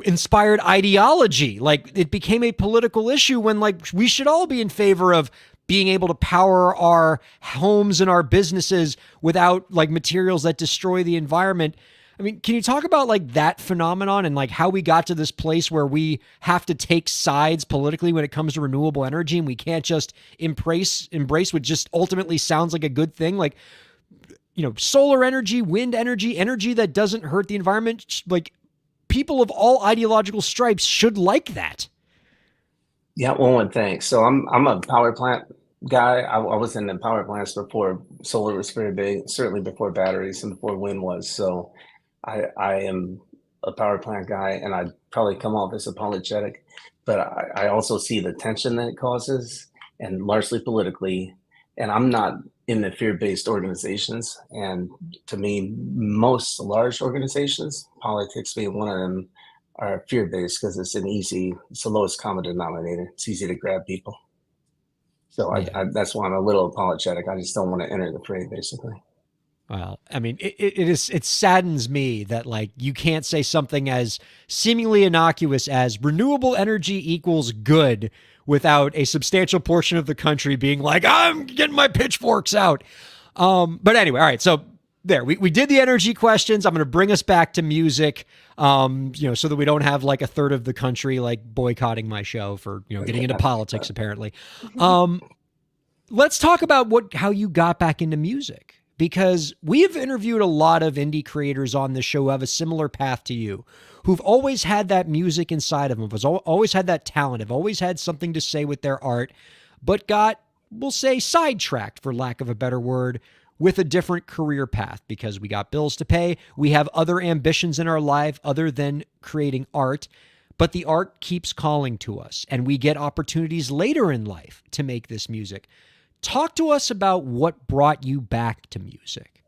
inspired ideology. Like, it became a political issue when like we should all be in favor of being able to power our homes and our businesses without like materials that destroy the environment. I mean, can you talk about like that phenomenon and like how we got to this place where we have to take sides politically when it comes to renewable energy, and we can't just embrace what just ultimately sounds like a good thing? Like, solar energy, wind energy, energy that doesn't hurt the environment. Like, people of all ideological stripes should like that. Yeah, one thing. So I'm a power plant guy. I was in the power plants before solar was very big, certainly before batteries and before wind was. So I am a power plant guy, and I'd probably come off as apologetic, but I also see the tension that it causes, and largely politically. And I'm not in the fear-based organizations. And to me, most large organizations, politics being one of them, are fear-based because it's the lowest common denominator. It's easy to grab people. So Yeah. that's why I'm a little apologetic. I just don't want to enter the fray, basically. Well, I mean, it saddens me that like you can't say something as seemingly innocuous as renewable energy equals good without a substantial portion of the country being like, I'm getting my pitchforks out. But anyway, all right. So there, we did the energy questions. I'm going to bring us back to music, so that we don't have like a third of the country like boycotting my show for, getting into politics, apparently. Let's talk about how you got back into music. Because we have interviewed a lot of indie creators on this show who have a similar path to you, who've always had that music inside of them, have always had that talent, have always had something to say with their art, but got, we'll say, sidetracked, for lack of a better word, with a different career path because we got bills to pay. We have other ambitions in our life other than creating art, but the art keeps calling to us, and we get opportunities later in life to make this music. Talk to us about what brought you back to music.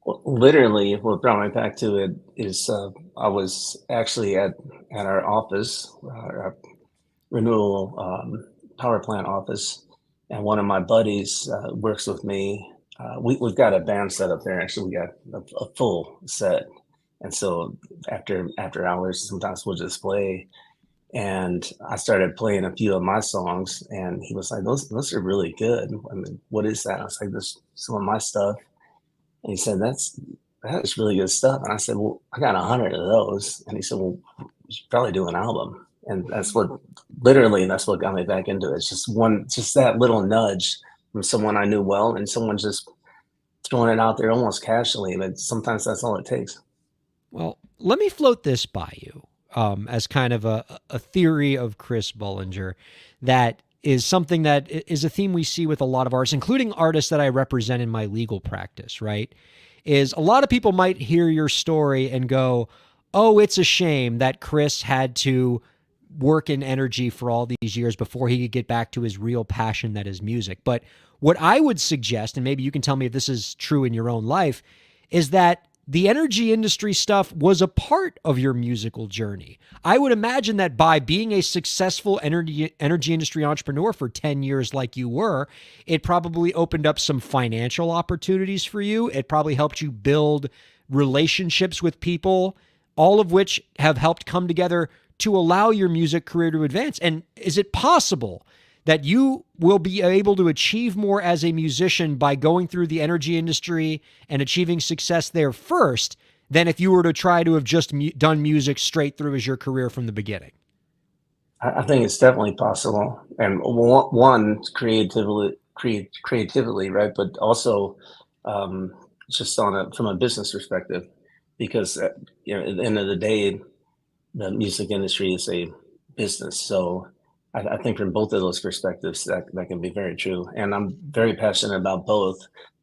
Well, literally, what brought me back to it is I was actually at our office, our renewal power plant office, and one of my buddies works with me. We've got a band set up there. Actually, we got a full set, and so after hours, sometimes we'll just play. And I started playing a few of my songs, and he was like, "Those are really good." I mean, what is that? I was like, "This some of my stuff." And he said, that is really good stuff. And I said, "Well, I got 100 of those." And he said, "Well, you should probably do an album." And that's what got me back into it. It's just that little nudge from someone I knew well, and someone just throwing it out there almost casually. But sometimes that's all it takes. Well, let me float this by you as kind of a theory of Chris Bollinger that is something that is a theme we see with a lot of artists, including artists that I represent in my legal practice, right? Is a lot of people might hear your story and go, oh, it's a shame that Chris had to work in energy for all these years before he could get back to his real passion that is music. But what I would suggest, and maybe you can tell me if this is true in your own life, is that the energy industry stuff was a part of your musical journey. I would imagine that by being a successful energy industry entrepreneur for 10 years like you were, it probably opened up some financial opportunities for you. It probably helped you build relationships with people, all of which have helped come together to allow your music career to advance. And is it possible that you will be able to achieve more as a musician by going through the energy industry and achieving success there first than if you were to try to have just done music straight through as your career from the beginning? I think it's definitely possible. And one creatively, right? But also um, just from a business perspective, because at the end of the day, the music industry is a business. So I think from both of those perspectives, that can be very true. And I'm very passionate about both.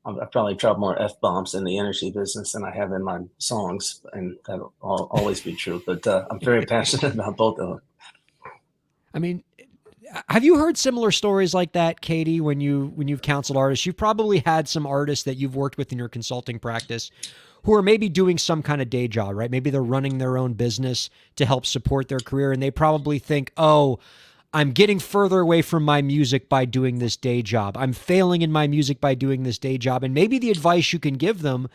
I've probably dropped more F-bombs in the energy business than I have in my songs, and that'll always be true. But I'm very passionate about both of them. I mean, have you heard similar stories like that, Katie, when you've counseled artists? You've probably had some artists that you've worked with in your consulting practice who are maybe doing some kind of day job, right? Maybe they're running their own business to help support their career, and they probably think, oh, I'm getting further away from my music by doing this day job. I'm failing in my music by doing this day job. And maybe the advice you can give them,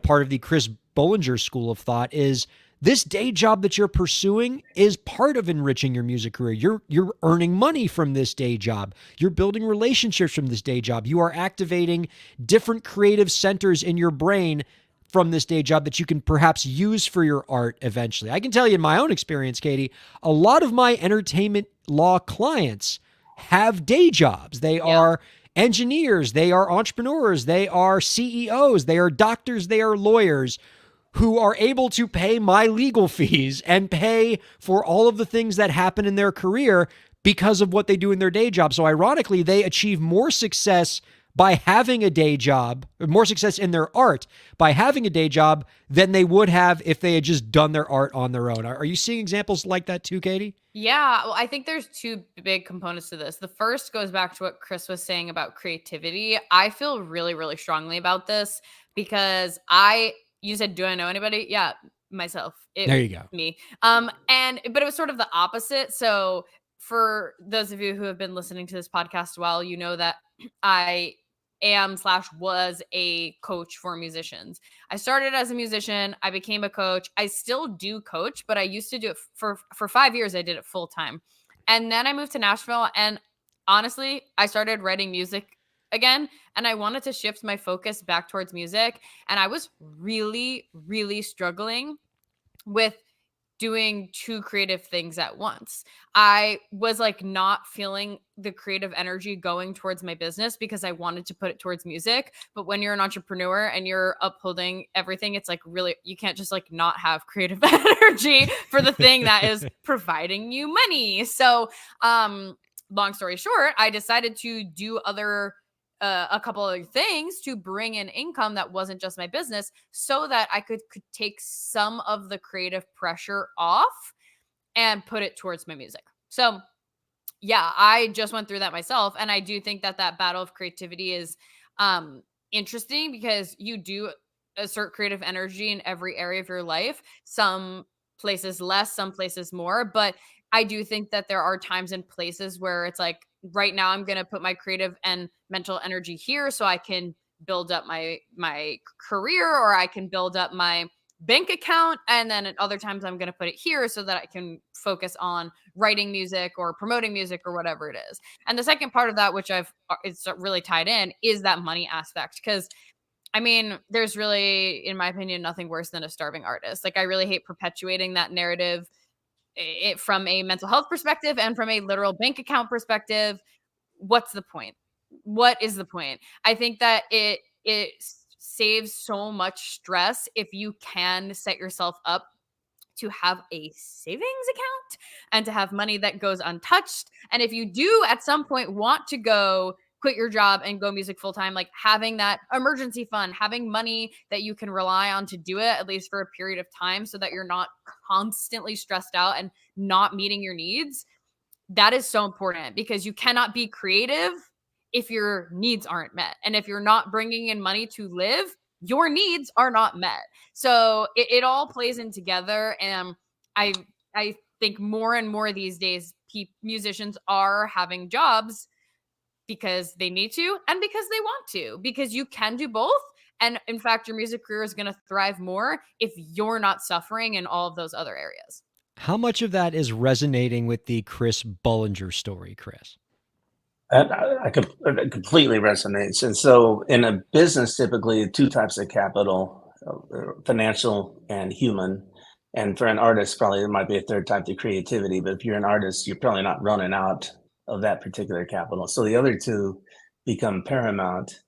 part of the Chris Bollinger school of thought is this day job that you're pursuing is part of enriching your music career. You're earning money from this day job. You're building relationships from this day job. You are activating different creative centers in your brain from this day job that you can perhaps use for your art eventually. I can tell you in my own experience, Katie, a lot of my entertainment law clients have day jobs. They are engineers, they are entrepreneurs, they are CEOs, they are doctors, they are lawyers who are able to pay my legal fees and pay for all of the things that happen in their career because of what they do in their day job. So ironically, they achieve more success by having a day job, more success in their art by having a day job than they would have if they had just done their art on their own. Are you seeing examples like that too, Katie? Yeah, well, I think there's two big components to this. The first goes back to what Chris was saying about creativity. I feel really, really strongly about this because you said, do I know anybody? Yeah, myself. There you go. Me. But it was sort of the opposite. So for those of you who have been listening to this podcast a while, you know that I am/was a coach for musicians. I started as a musician. I became a coach. I still do coach, but I used to do it for 5 years. I did it full time. And then I moved to Nashville. And honestly, I started writing music again. And I wanted to shift my focus back towards music. And I was really, really struggling with doing two creative things at once. I was like not feeling the creative energy going towards my business because I wanted to put it towards music. But when you're an entrepreneur and you're upholding everything, it's like really, you can't just like not have creative energy for the thing that is providing you money. So, long story short, I decided to do a couple other things to bring in income that wasn't just my business so that I could take some of the creative pressure off and put it towards my music. So yeah, I just went through that myself. And I do think that battle of creativity is interesting because you do assert creative energy in every area of your life. Some places less, some places more. But I do think that there are times and places where it's like, right now I'm going to put my creative and mental energy here so I can build up my career, or I can build up my bank account, and then at other times I'm going to put it here so that I can focus on writing music or promoting music or whatever it is. And the second part of that, which it's really tied in, is that money aspect. Because I mean, there's really, in my opinion, nothing worse than a starving artist. Like, I really hate perpetuating that narrative, from a mental health perspective and from a literal bank account perspective. What's the point? What is the point? I think that it saves so much stress if you can set yourself up to have a savings account and to have money that goes untouched. And if you do at some point want to go quit your job and go music full time, like having that emergency fund, having money that you can rely on to do it, at least for a period of time, so that you're not constantly stressed out and not meeting your needs. That is so important, because you cannot be creative if your needs aren't met. And if you're not bringing in money to live, your needs are not met. So it all plays in together. And I think more and more these days, musicians are having jobs because they need to and because they want to, because you can do both. And in fact, your music career is going to thrive more if you're not suffering in all of those other areas. How much of that is resonating with the Chris Bullinger story, Chris? I completely resonates. And so in a business, typically two types of capital, financial and human. And for an artist, probably there might be a third type, the creativity. But if you're an artist, you're probably not running out of that particular capital. So the other two become paramount.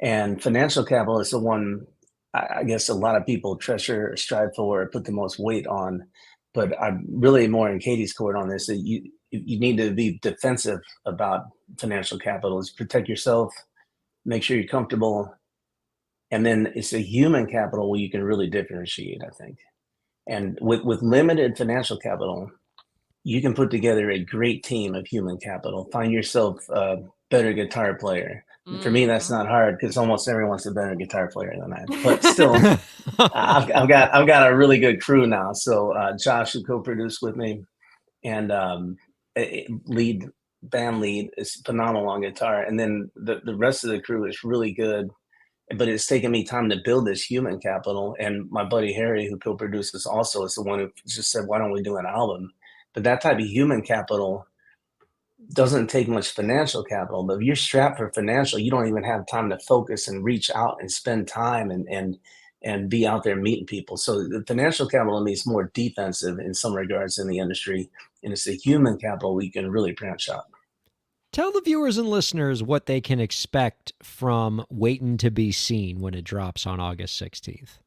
And financial capital is the one I guess a lot of people treasure or strive for or put the most weight on. But I'm really more in Katie's court on this, that you need to be defensive about financial capital. Is protect yourself, make sure you're comfortable. And then it's a human capital where you can really differentiate, I think. And with limited financial capital, you can put together a great team of human capital. Find yourself a better guitar player. For me, that's not hard because almost everyone's a better guitar player than I. But still, I've got a really good crew now. So Josh, who co-produced with me, and band lead is phenomenal on guitar, and then the rest of the crew is really good. But it's taken me time to build this human capital. And my buddy Harry, who co-produces, also is the one who just said, "Why don't we do an album?" But that type of human capital doesn't take much financial capital. But if you're strapped for financial, you don't even have time to focus and reach out and spend time and be out there meeting people. So the financial capital to me is more defensive in some regards in the industry, and it's the human capital we can really branch out. Tell the viewers and listeners what they can expect from Waitin' to Be Seen when it drops on August 16th.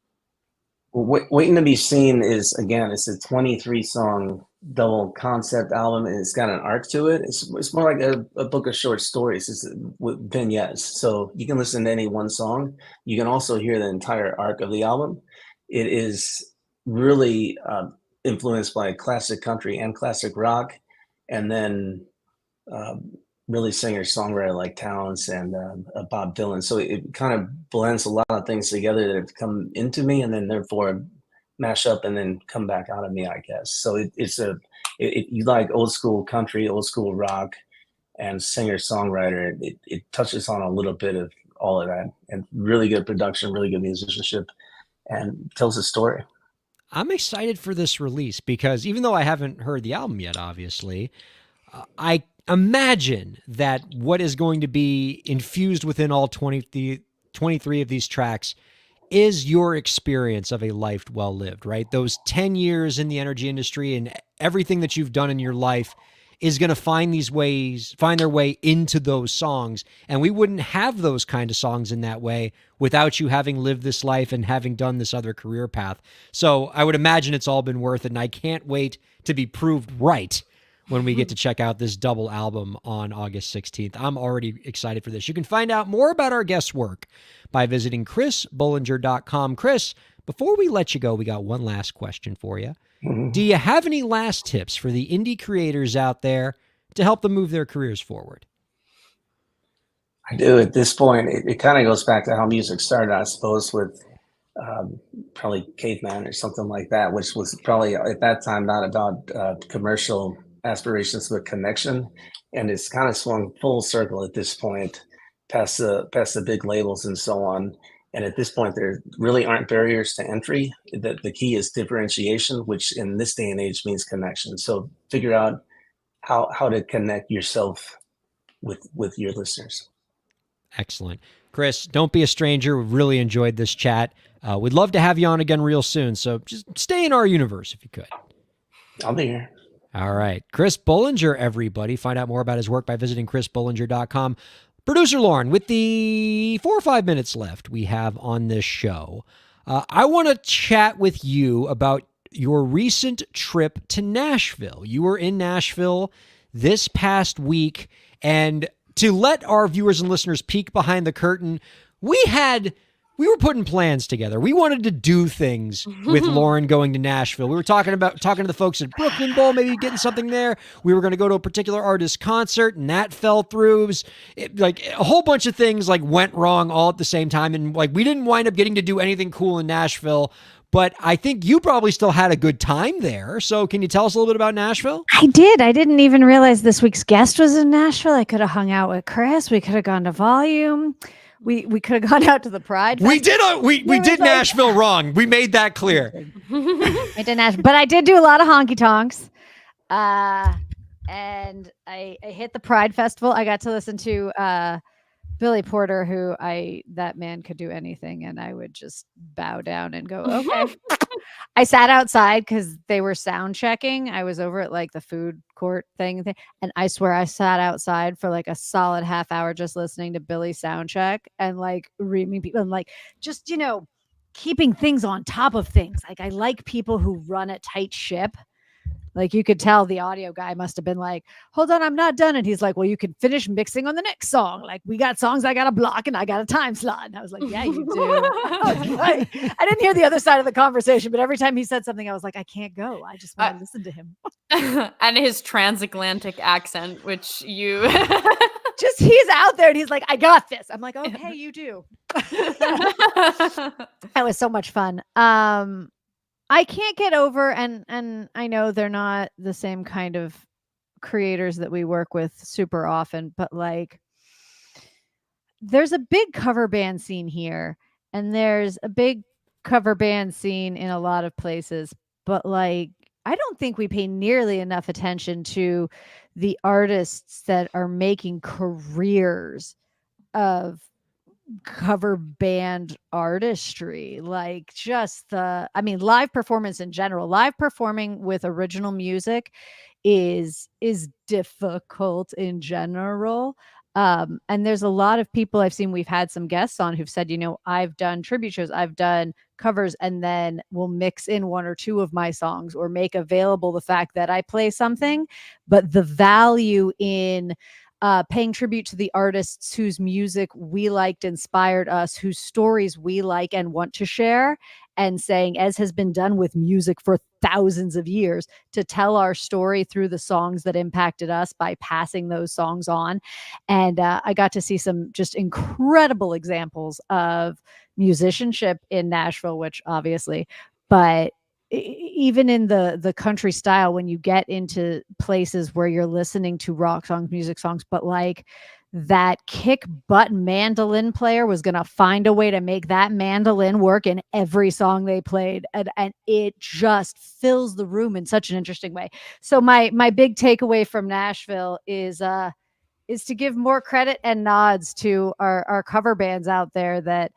Well, Waiting to Be Seen is, again, it's a 23-song double concept album, and it's got an arc to it. It's more like a book of short stories. It's with vignettes. So you can listen to any one song. You can also hear the entire arc of the album. It is really influenced by classic country and classic rock, and then really singer-songwriter like Townes and Bob Dylan. So it kind of blends a lot of things together that have come into me and then therefore mash up and then come back out of me, I guess. So you like old school country, old school rock, and singer-songwriter. It touches on a little bit of all of that, and really good production, really good musicianship, and tells a story. I'm excited for this release because even though I haven't heard the album yet, obviously, I imagine that what is going to be infused within all 23 of these tracks is your experience of a life well lived, right? Those 10 years in the energy industry and everything that you've done in your life is going to find their way into those songs. And we wouldn't have those kind of songs in that way without you having lived this life and having done this other career path. So I would imagine it's all been worth it. And I can't wait to be proved right when we get to check out this double album on August 16th. I'm already excited for this. You can find out more about our guest's work by visiting chrisbullinger.com. Chris, before we let you go, we got one last question for you. Mm-hmm. Do you have any last tips for the indie creators out there to help them move their careers forward? I do. At this point, it kind of goes back to how music started, I suppose, with probably Caveman or something like that, which was probably at that time not about commercial aspirations but connection, and it's kind of swung full circle at this point, past the big labels and so on. And at this point, there really aren't barriers to entry. The key is differentiation, which in this day and age means connection. So figure out how to connect yourself with your listeners. Excellent. Chris, don't be a stranger. We really enjoyed this chat. We'd love to have you on again real soon. So just stay in our universe if you could. I'll be here. All right. Chris Bollinger, everybody. Find out more about his work by visiting chrisbollinger.com. Producer Lauren, with the 4 or 5 minutes left we have on this show, I want to chat with you about your recent trip to Nashville. You were in Nashville this past week, and to let our viewers and listeners peek behind the curtain, we were putting plans together. We wanted to do things with Lauren going to Nashville. We were talking to the folks at Brooklyn Bowl, maybe getting something there. We were going to go to a particular artist concert, and that fell through. It was like a whole bunch of things like went wrong all at the same time, and like we didn't wind up getting to do anything cool in Nashville. But I think you probably still had a good time there. So can you tell us a little bit about Nashville? I did. I didn't even realize this week's guest was in Nashville. I could have hung out with Chris. We could have gone to Volume. We could have gone out to the Pride Festival. We did Nashville wrong. We made that clear. I did Nashville, but I did do a lot of honky tonks. And I hit the Pride Festival. I got to listen to Billy Porter, who that man could do anything, and I would just bow down and go, okay. I sat outside because they were sound checking. I was over at like the food court thing, and I swear I sat outside for like a solid half hour just listening to Billy sound check and like reading people and like just, keeping things on top of things. Like I like people who run a tight ship. Like you could tell the audio guy must have been like, hold on, I'm not done. And he's like, well, you can finish mixing on the next song. Like we got songs I got to block and I got a time slot. And I was like, yeah, you do. I didn't hear the other side of the conversation, but every time he said something, I was like, I can't go. I just want to listen to him. And his transatlantic accent, which you... Just he's out there and he's like, I got this. I'm like, okay, you do. That was so much fun. I can't get over, and I know they're not the same kind of creators that we work with super often, but like there's a big cover band scene here, and there's a big cover band scene in a lot of places, but like I don't think we pay nearly enough attention to the artists that are making careers of cover band artistry, like just live performance in general. Live performing with original music is difficult in general. And there's a lot of people I've seen, we've had some guests on who've said, I've done tribute shows, I've done covers, and then we'll mix in one or two of my songs or make available the fact that I play something. But the value in paying tribute to the artists whose music we liked, inspired us, whose stories we like and want to share, and saying, as has been done with music for thousands of years, to tell our story through the songs that impacted us by passing those songs on. And I got to see some just incredible examples of musicianship in Nashville, which obviously, but even in the country style, when you get into places where you're listening to rock songs, music songs, but like that kick butt mandolin player was going to find a way to make that mandolin work in every song they played. And it just fills the room in such an interesting way. So my big takeaway from Nashville is to give more credit and nods to our cover bands out there that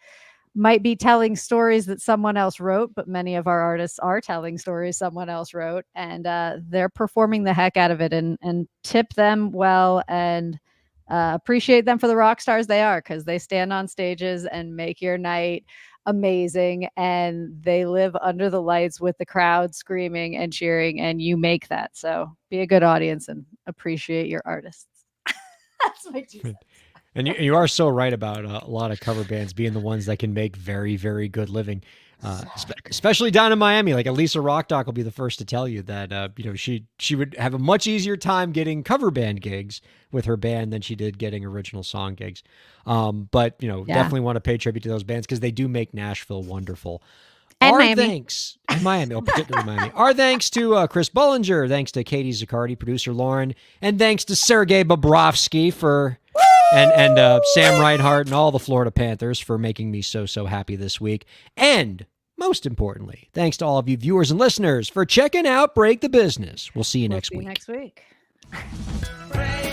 might be telling stories that someone else wrote, but many of our artists are telling stories someone else wrote, and they're performing the heck out of it, and tip them well, and appreciate them for the rock stars they are, because they stand on stages and make your night amazing, and they live under the lights with the crowd screaming and cheering, and you make that. So be a good audience and appreciate your artists. That's my 2 cents. And you are so right about a lot of cover bands being the ones that can make very, very good living. Especially down in Miami, like Elisa Rockdock will be the first to tell you that she would have a much easier time getting cover band gigs with her band than she did getting original song gigs. But definitely want to pay tribute to those bands because they do make Nashville wonderful. And Our Miami. thanks, and Miami, particularly Miami. Our thanks to Chris Bullinger, thanks to Katie Zaccardi, producer Lauren, and thanks to Sergei Bobrovsky and Sam Reinhart and all the Florida Panthers for making me so happy this week. And most importantly, thanks to all of you viewers and listeners for checking out Break the Business. We'll see you next week. Next week. Break